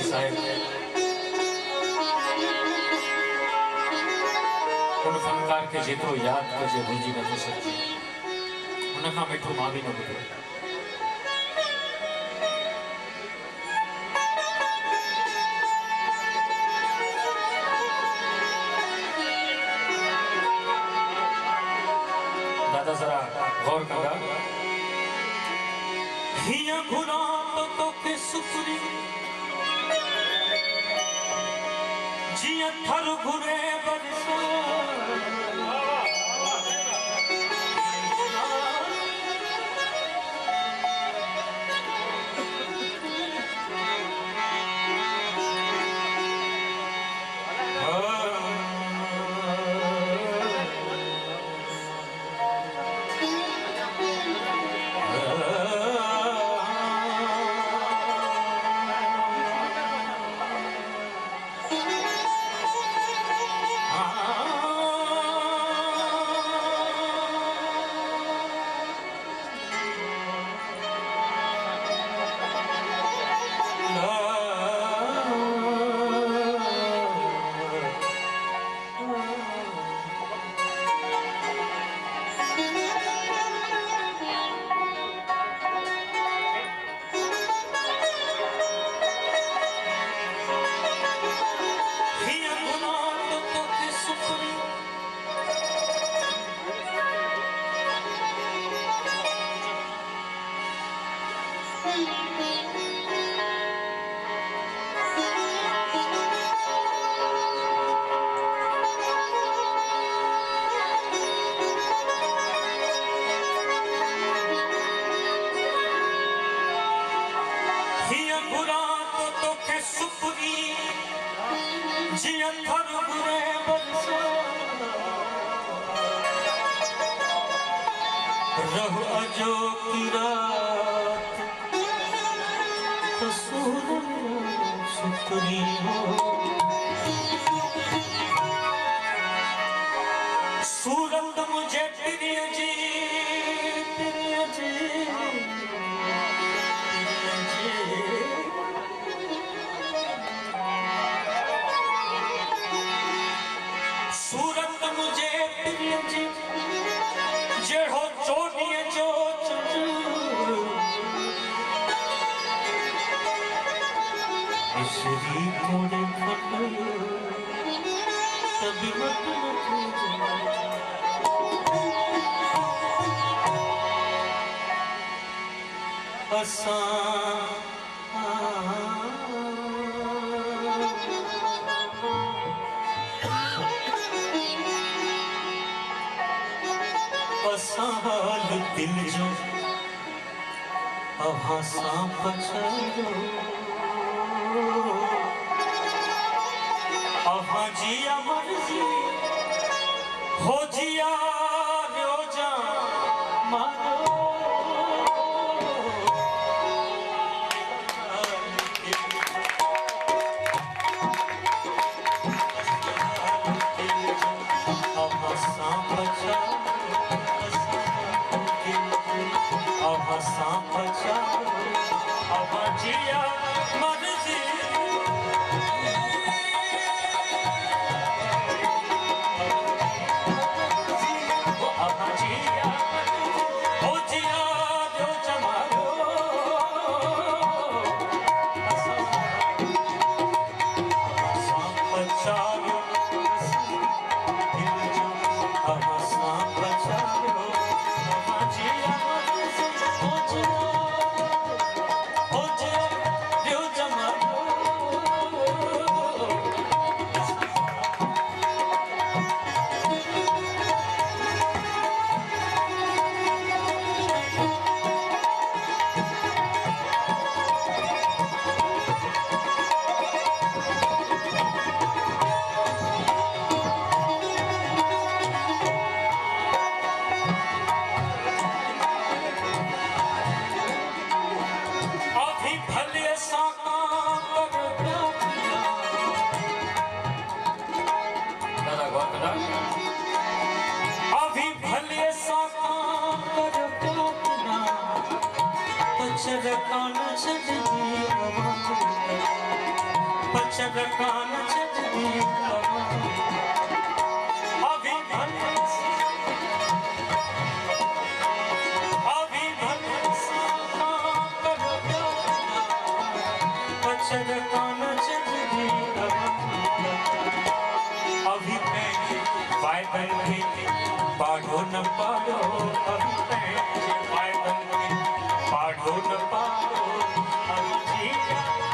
साहेब उन फनकार के जेतिरो याद कजे भुलिजी नथो सघे उन खां मिठो मां बि न ॿुधो। दादा जरा गौर कंदा हिया घुरा तो के सुखरी जिया थर घुरे बरसो जिया थर घुरे बरसो रहु अजो की रात कसूर सुतरी हो सूरत मुझे प्रिय जी सूरत मुझे प्रिय जी जेहो चोड़िए जो इसरी थोड़े फट तभी मत असा हाल दिल जो अभासा पछाड़ो अभा जिया मर्जी हो जिया रोजा मारो अभासा पछाड़ो सांप अब जिया मर्जी अब जिया हो जिया जो जमारो सांप चारो दिल जो अब सांप चारो अब जिया अभी भले सा काम कर पाना चरकान छड़ी पचर कान चली पाढ़ो न पाढ़ो अभी पैसे पाढ़ो न पाढ़ो अभी